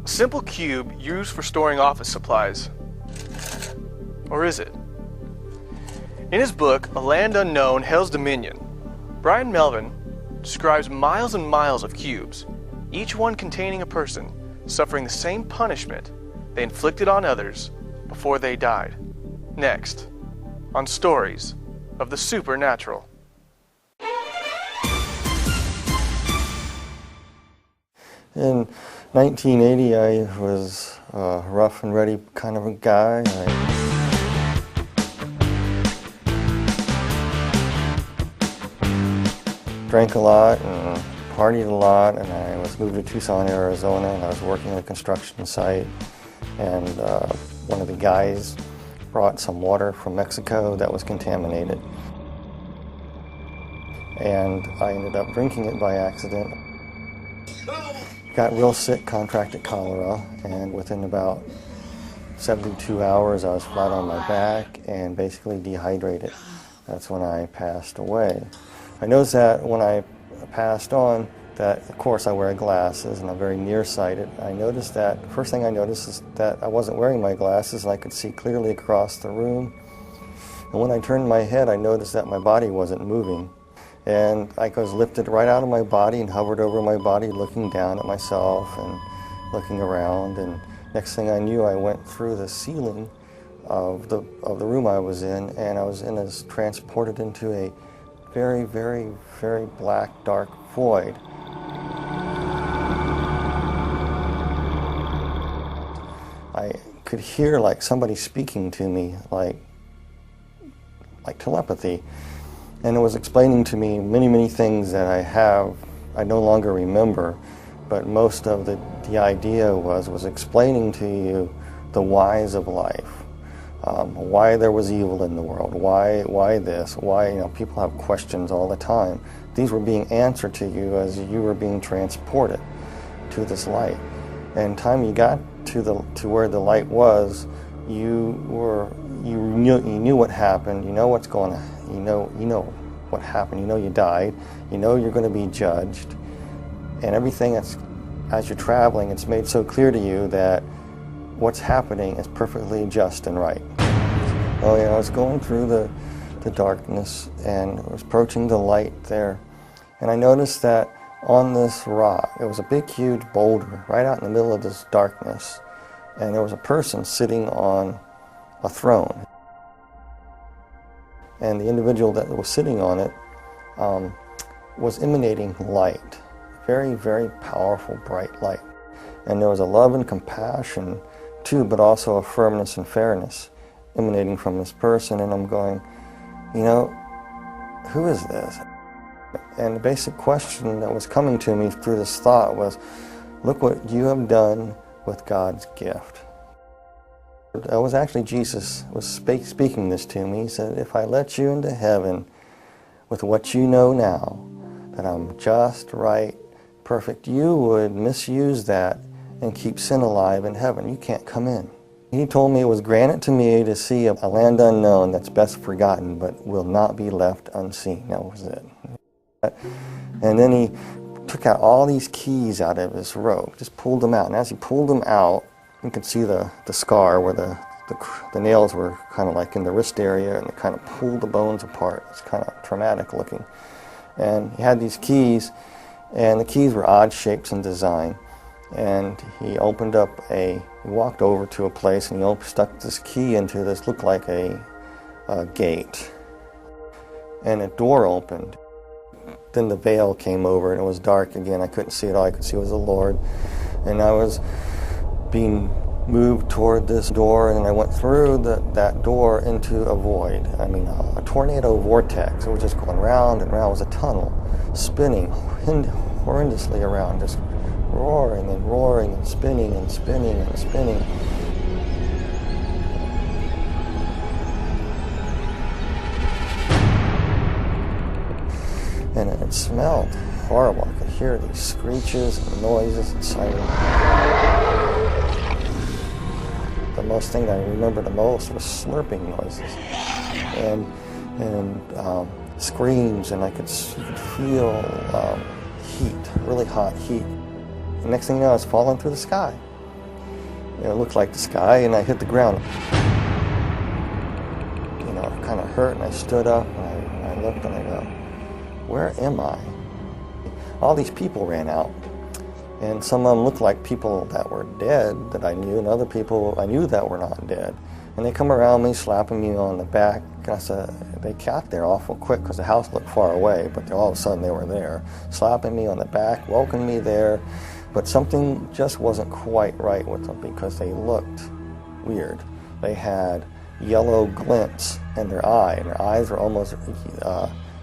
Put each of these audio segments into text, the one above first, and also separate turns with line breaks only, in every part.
A simple cube used for storing office supplies. Or is it? In his book, A Land Unknown, Hell's Dominion, Bryan Melvin describes miles and miles of cubes, each one containing a person suffering the same punishment they inflicted on others before they died. Next, on Stories of the Supernatural.
In 1980, I was a rough and ready kind of a guy. I drank a lot and partied a lot, and I was moved to Tucson, Arizona, and I was working at a construction site, and one of the guys brought some water from Mexico that was contaminated, and I ended up drinking it by accident. Got real sick, contracted cholera, and within about 72 hours I was flat on my back and basically dehydrated. That's when I passed away. I noticed that when I passed on, that of course I wear glasses and I'm very nearsighted. I noticed that, first thing I noticed is that I wasn't wearing my glasses and I could see clearly across the room. And when I turned my head, I noticed that my body wasn't moving. And I was lifted right out of my body and hovered over my body, looking down at myself and looking around. And next thing I knew, I went through the ceiling of the room I was in, and I was transported into a very, very, very black, dark void. I could hear like somebody speaking to me, like telepathy. And it was explaining to me many, many things that I no longer remember, but most of the idea was explaining to you the whys of life, why there was evil in the world, why this, why, people have questions all the time. These were being answered to you as you were being transported to this light. And time you got to where the light was, you knew what happened, you know what's going on. You know what happened, you died, you're going to be judged, and everything as you're traveling, it's made so clear to you that what's happening is perfectly just and right. Oh yeah, I was going through the darkness and I was approaching the light there, and I noticed that on this rock, it was a big huge boulder right out in the middle of this darkness, and there was a person sitting on a throne. And the individual that was sitting on it was emanating light, very, very powerful, bright light. And there was a love and compassion too, but also a firmness and fairness emanating from this person. And I'm going, who is this? And the basic question that was coming to me through this thought was, look what you have done with God's gift. It was actually Jesus was speaking this to me. He said, if I let you into heaven with what you know now, that I'm just, right, perfect, you would misuse that and keep sin alive in heaven. You can't come in. He told me it was granted to me to see a land unknown that's best forgotten but will not be left unseen. That was it. And then he took out all these keys out of his robe, just pulled them out. And as he pulled them out, you could see the scar where the nails were kind of like in the wrist area, and it kind of pulled the bones apart. It's kind of traumatic looking. And he had these keys, and the keys were odd shapes and design. And he walked over to a place, and he stuck this key into this, looked like a gate. And a door opened. Then the veil came over, and it was dark again. I couldn't see it. All I could see was the Lord. And I was being moved toward this door, and I went through that door into a void. A tornado vortex. It was just going round and round. It was a tunnel, spinning horrendously around, just roaring and roaring and spinning and spinning and spinning. And it smelled horrible. I could hear these screeches and noises and sirens. The most thing that I remember the most was slurping noises and screams, and you could feel heat, really hot heat. The next thing you know, I was falling through the sky. It looked like the sky, and I hit the ground. You know, it kind of hurt, and I stood up, and I looked, and I go, where am I? All these people ran out, and some of them looked like people that were dead that I knew, and other people I knew that were not dead. And they come around me, slapping me on the back. I said, they got there awful quick because the house looked far away, but all of a sudden they were there, slapping me on the back, welcoming me there. But something just wasn't quite right with them because they looked weird. They had yellow glints in their eye, and their eyes were almost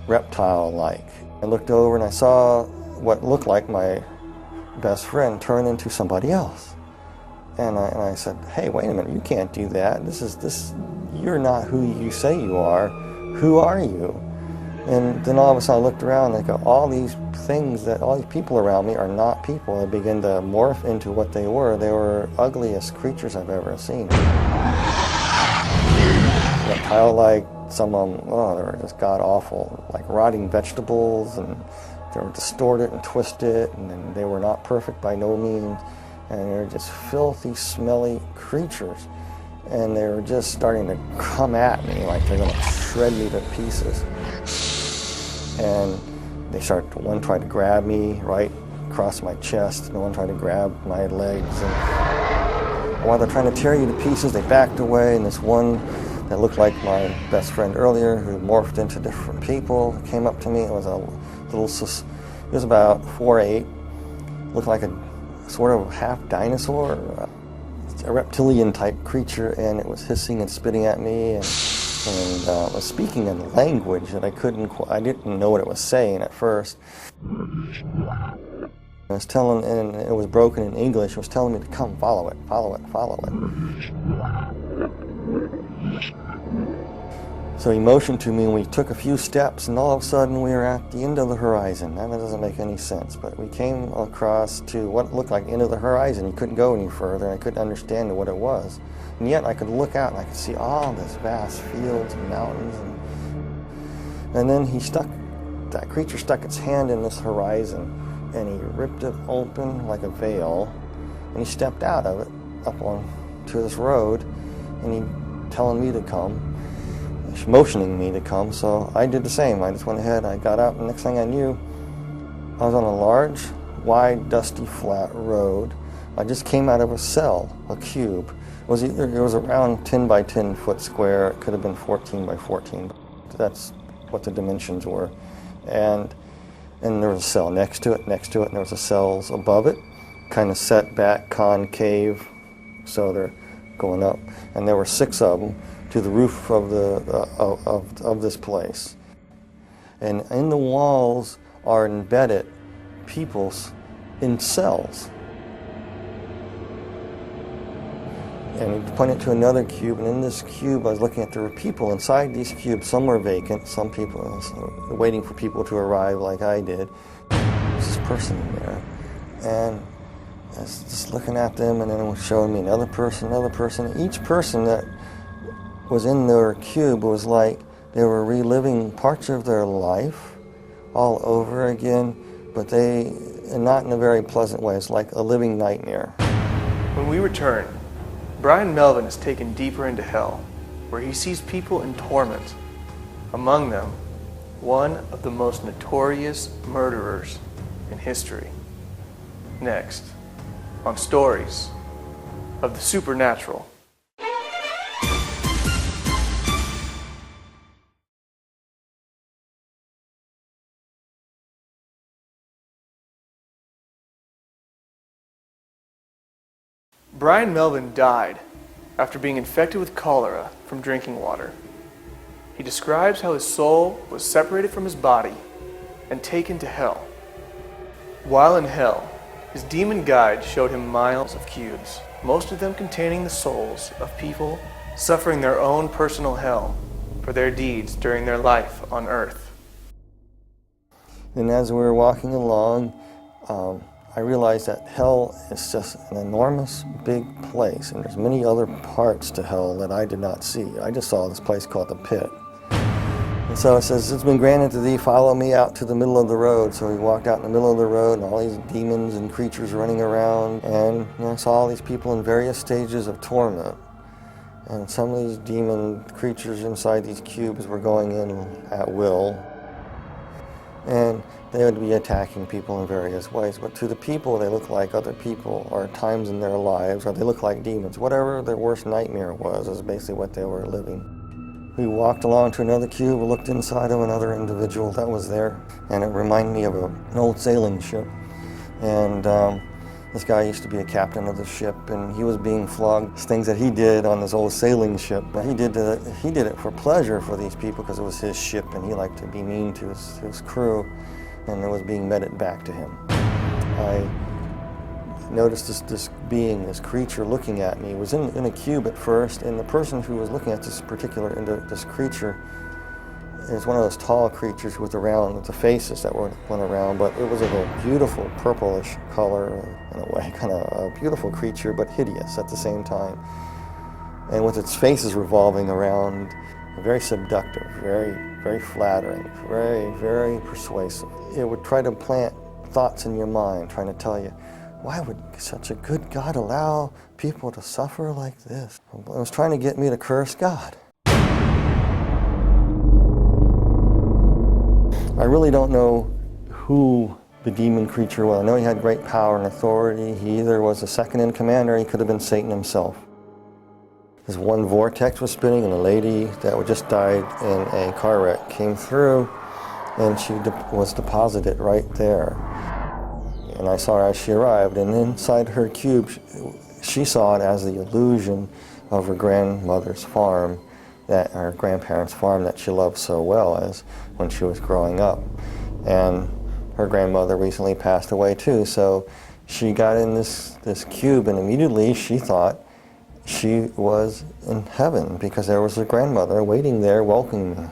reptile-like. I looked over and I saw what looked like my best friend turn into somebody else. And I said, hey, wait a minute, you can't do that. You're not who you say you are. Who are you? And then all of a sudden I looked around and I go, all these people around me are not people. They began to morph into what they were. They were ugliest creatures I've ever seen. Reptile-like, some of them, they were just god-awful, like rotting vegetables, and they were distorted and twisted, and then they were not perfect by no means. And they were just filthy, smelly creatures. And they were just starting to come at me like they're going to shred me to pieces. And one tried to grab me right across my chest, and one tried to grab my legs. And while they're trying to tear you to pieces, they backed away, and this one that looked like my best friend earlier, who morphed into different people, came up to me. It was it was about 4'8", looked like a sort of half dinosaur, a reptilian type creature, and it was hissing and spitting at me, and was speaking in a language that I didn't know what it was saying at first. I was telling, and it was broken in English. It was telling me to come, follow it, follow it, follow it. So he motioned to me, and we took a few steps, and all of a sudden we were at the end of the horizon. Now, that doesn't make any sense, but we came across to what looked like the end of the horizon. You couldn't go any further, and I couldn't understand what it was. And yet I could look out, and I could see all this vast fields and mountains. And then that creature stuck its hand in this horizon, and he ripped it open like a veil, and he stepped out of it up onto this road, and he telling me to come, motioning me to come, so I did the same. I just went ahead, I got out, and next thing I knew, I was on a large, wide, dusty, flat road. I just came out of a cell, a cube. It was around 10 by 10 foot square. It could have been 14 by 14. That's what the dimensions were. And there was a cell next to it, and there was a cells above it, kind of set back, concave, so they're going up. And there were 6 of them to the roof of this place. And in the walls are embedded people in cells. And he pointed to another cube, and in this cube I was looking at, there were people inside these cubes. Some were vacant, some people waiting for people to arrive like I did. There's this person in there, and I was just looking at them, and then it was showing me another person. Each person that was in their cube was like they were reliving parts of their life all over again, but not in a very pleasant way. It's like a living nightmare.
When we return, Bryan Melvin is taken deeper into hell, where he sees people in torment. Among them, one of the most notorious murderers in history. Next, on Stories of the Supernatural. Bryan Melvin died after being infected with cholera from drinking water. He describes how his soul was separated from his body and taken to hell. While in hell, his demon guide showed him miles of cubes, most of them containing the souls of people suffering their own personal hell for their deeds during their life on earth.
And as we were walking along, I realized that hell is just an enormous big place, and there's many other parts to hell that I did not see. I just saw this place called the pit. And so it says, it's been granted to thee, follow me out to the middle of the road. So he walked out in the middle of the road, and all these demons and creatures running around, and I saw all these people in various stages of torment. And some of these demon creatures inside these cubes were going in at will. And they would be attacking people in various ways. But to the people, they look like other people, or times in their lives, or they look like demons. Whatever their worst nightmare was is basically what they were living. We walked along to another cube, looked inside of another individual that was there, and it reminded me of an old sailing ship. And this guy used to be a captain of the ship, and he was being flogged. Things that he did on this old sailing ship, but he did it for pleasure for these people because it was his ship, and he liked to be mean to his crew, and it was being meted back to him. I noticed this being, this creature looking at me. It was in a cube at first, and the person who was looking at this creature is one of those tall creatures with the faces that went around, but it was of a beautiful purplish color in a way, kind of a beautiful creature, but hideous at the same time. And with its faces revolving around, very seductive, very, very flattering, very, very persuasive. It would try to plant thoughts in your mind, trying to tell you, why would such a good God allow people to suffer like this? It was trying to get me to curse God. I really don't know who the demon creature was. I know he had great power and authority. He either was the second in command or he could have been Satan himself. This one vortex was spinning, and a lady that had just died in a car wreck came through, and she was deposited right there. And I saw her as she arrived, and inside her cube, she saw it as the illusion of her grandmother's farm, her grandparents' farm that she loved so well as when she was growing up. And her grandmother recently passed away too, so she got in this cube, and immediately she thought she was in heaven because there was a grandmother waiting there welcoming her.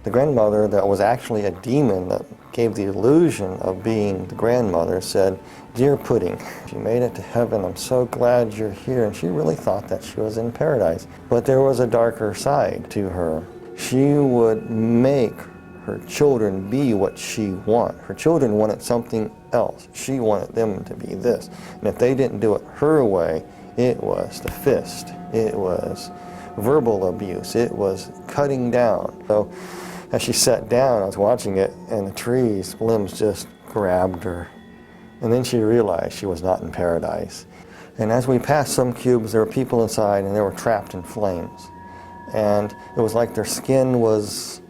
The grandmother that was actually a demon that gave the illusion of being the grandmother said, "Dear Pudding, you made it to heaven. I'm so glad you're here." And she really thought that she was in paradise. But there was a darker side to her. She would make her children be what she wanted. Her children wanted something else. She wanted them to be this. And if they didn't do it her way, it was the fist. It was verbal abuse. It was cutting down. So as she sat down, I was watching it, and the tree's limbs just grabbed her. And then she realized she was not in paradise. And as we passed some cubes, there were people inside, and they were trapped in flames. And it was like their skin was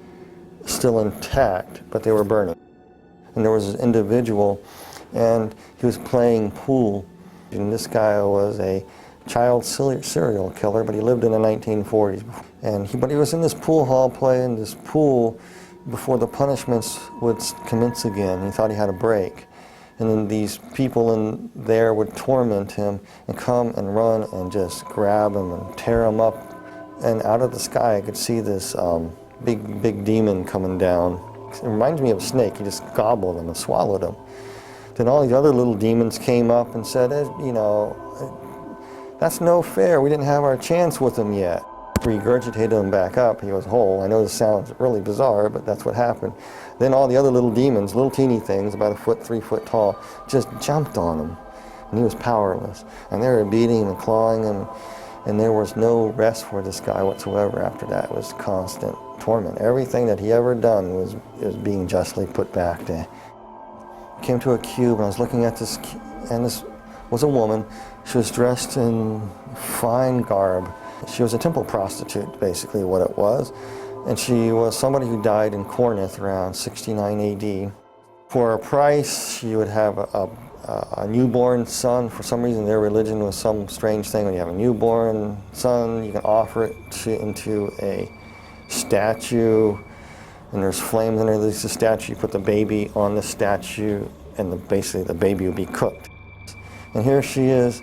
still intact, but they were burning. And there was an individual, and he was playing pool. And this guy was a child serial killer, but he lived in the 1940s. But he was in this pool hall playing this pool before the punishments would commence again. He thought he had a break. And then these people in there would torment him and come and run and just grab him and tear him up. And out of the sky I could see this big demon coming down. It reminds me of a snake. He just gobbled him and swallowed him. Then all these other little demons came up and said, that's no fair. We didn't have our chance with him yet. Regurgitated him back up. He was whole. I know this sounds really bizarre, but that's what happened. Then all the other little demons, little teeny things, about 3 foot tall, just jumped on him. And he was powerless. And they were beating him and clawing him. And there was no rest for this guy whatsoever after that. It was constant torment. Everything that he ever done was being justly put back to him. I came to a cube, and I was looking at this, and this was a woman. She was dressed in fine garb. She was a temple prostitute, basically what it was. And she was somebody who died in Corinth around 69 AD. For a price, she would have a newborn son. For some reason, their religion was some strange thing. When you have a newborn son, you can offer it into a statue, and there's flames underneath the statue. You put the baby on the statue, and basically the baby would be cooked. And here she is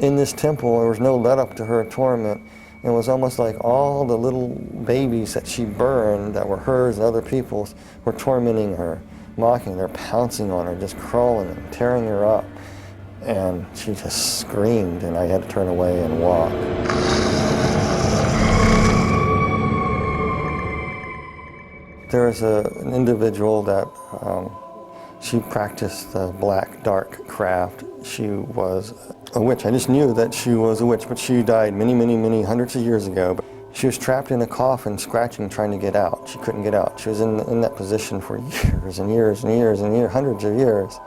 in this temple. There was no let up to her torment. It was almost like all the little babies that she burned that were hers and other people's were tormenting her, mocking her, pouncing on her, just crawling and tearing her up. And she just screamed, and I had to turn away and walk. There was an individual that she practiced the black dark craft. She was a witch. I just knew that she was a witch, but she died many hundreds of years ago. But she was trapped in a coffin, scratching, trying to get out. She couldn't get out. She was in that position for years and years and years and years, hundreds of years.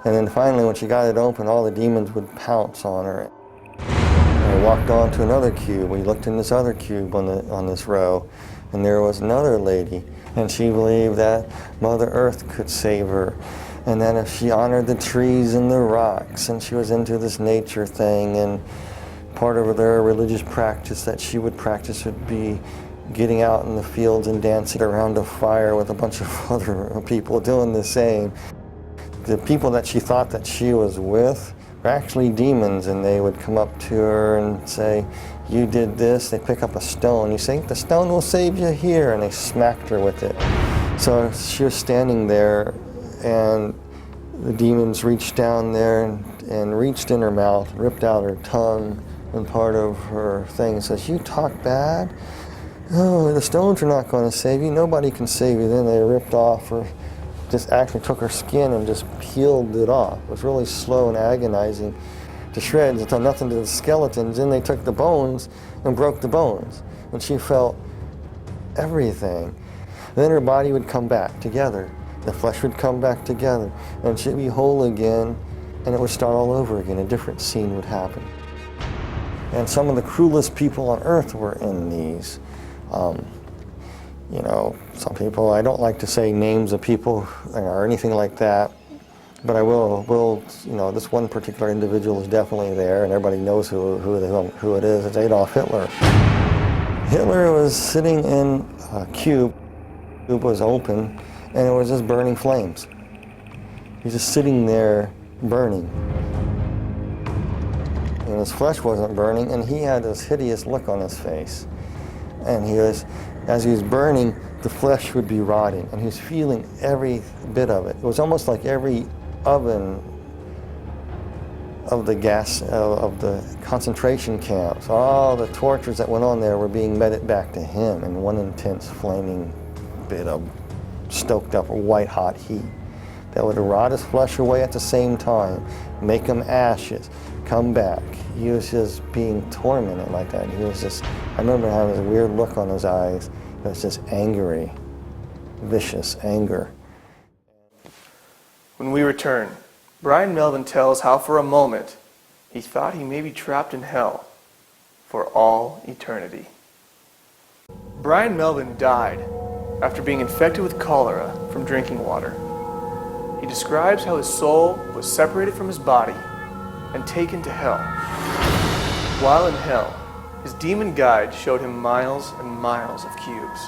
And then finally, when she got it open, all the demons would pounce on her. And we walked on to another cube. We looked in this other cube on this row, and there was another lady. And she believed that Mother Earth could save her, and that if she honored the trees and the rocks, and she was into this nature thing, and part of their religious practice that she would practice would be getting out in the fields and dancing around a fire with a bunch of other people doing the same. The people that she thought that she was with were actually demons, and they would come up to her and say, "You did this." They pick up a stone. You say, "The stone will save you here," and they smacked her with it. So she was standing there, and the demons reached down there and reached in her mouth, ripped out her tongue and part of her thing. Says, "You talk bad? Oh, the stones are not going to save you. Nobody can save you." Then they ripped off her, just actually took her skin and just peeled it off. It was really slow and agonizing to shreds until nothing to the skeletons. Then they took the bones and broke the bones. And she felt everything. Then her body would come back together. The flesh would come back together. And she'd be whole again, and it would start all over again. A different scene would happen. And some of the cruelest people on earth were in these. You know, some people, I don't like to say names of people or anything like that, but I will, you know, this one particular individual is definitely there, and everybody knows who it is. It's Adolf Hitler. Hitler was sitting in a cube. The cube was open, and it was just burning flames. He's just sitting there burning. And his flesh wasn't burning, and he had this hideous look on his face. And he was, as he was burning, the flesh would be rotting, and he was feeling every bit of it. It was almost like every oven of the gas, of the concentration camps, all the tortures that went on there were being meted back to him in one intense flaming bit of stoked up white hot heat that would rot his flesh away at the same time, make him ashes, come back. He was just being tormented like that. He was just, I remember having a weird look on his eyes. It was just angry, vicious anger.
When we return, Bryan Melvin tells how for a moment he thought he may be trapped in hell for all eternity. Bryan Melvin died after being infected with cholera from drinking water. He describes how his soul was separated from his body and taken to hell. While in hell, his demon guide showed him miles and miles of cubes,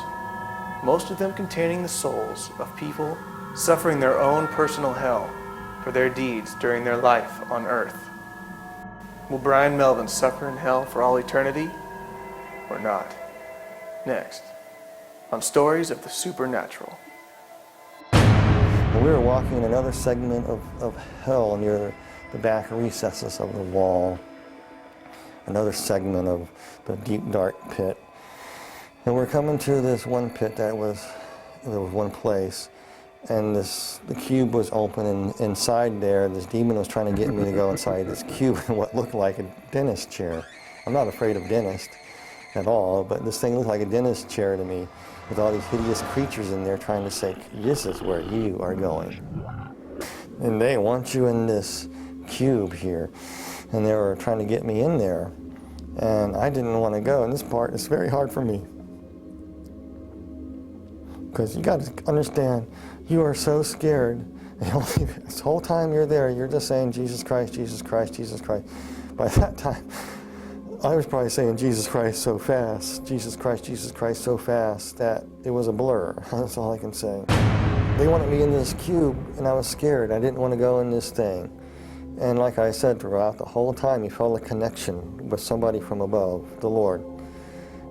most of them containing the souls of people suffering their own personal hell for their deeds during their life on earth. Will Bryan Melvin suffer in hell for all eternity or not? Next, on Stories of the Supernatural.
We were walking in another segment of hell near the back recesses of the wall, another segment of the deep dark pit. And we're coming to this one pit there was one place, and the cube was open, and inside there this demon was trying to get me to go inside this cube in what looked like a dentist chair. I'm not afraid of dentists at all, but this thing looked like a dentist chair to me, with all these hideous creatures in there trying to say, "This is where you are going. And they want you in this cube here." And they were trying to get me in there, and I didn't want to go. And this part is very hard for me, because you got to understand, you are so scared. This whole time you're there, you're just saying, "Jesus Christ, Jesus Christ, Jesus Christ." By that time, I was probably saying Jesus Christ so fast, Jesus Christ so fast, that it was a blur. That's all I can say. They wanted me in this cube, and I was scared. I didn't want to go in this thing. And like I said, throughout the whole time, you felt a connection with somebody from above, the Lord.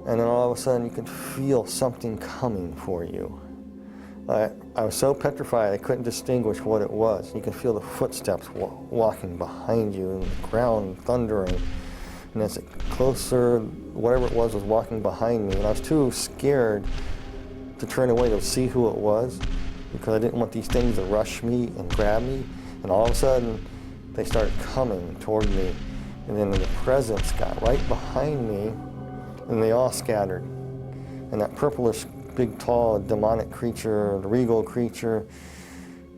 And then all of a sudden, you could feel something coming for you. I was so petrified, I couldn't distinguish what it was. You could feel the footsteps walking behind you, and the ground thundering. And as it closer, whatever it was walking behind me, and I was too scared to turn away to see who it was, because I didn't want these things to rush me and grab me. And all of a sudden, they started coming toward me. And then the presence got right behind me, and they all scattered. And that purplish, big, tall, demonic creature, the regal creature,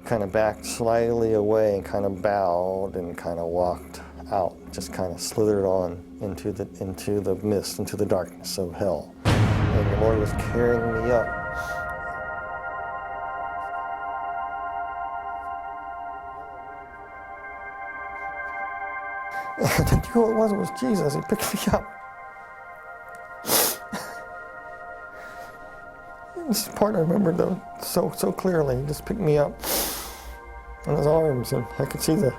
kind of backed slightly away and kind of bowed and kind of walked out, just kind of slithered on into the mist, into the darkness of hell. And the Lord was carrying me up. And I knew who it was. It was Jesus. He picked me up. This is the part I remember though so clearly. He just picked me up in his arms, and I could see where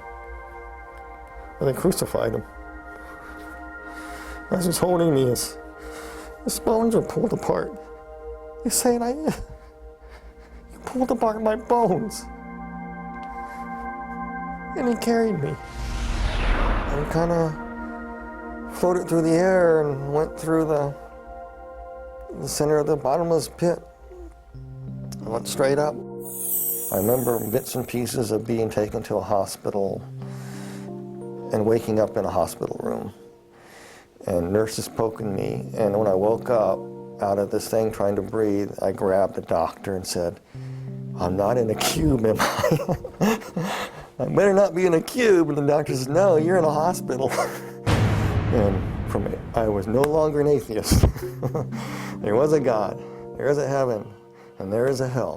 they crucified him. As he's holding me, his bones are pulled apart. He's saying, "You pulled apart my bones." And he carried me. And he kind of floated through the air and went through the center of the bottomless pit. I went straight up. I remember bits and pieces of being taken to a hospital and waking up in a hospital room. And nurses poking me. And when I woke up out of this thing trying to breathe, I grabbed the doctor and said, "I'm not in a cube, am I?" "I better not be in a cube." And the doctor says, "No, you're in a hospital." And from it, I was no longer an atheist. There was a God, there is a heaven, and there is a hell.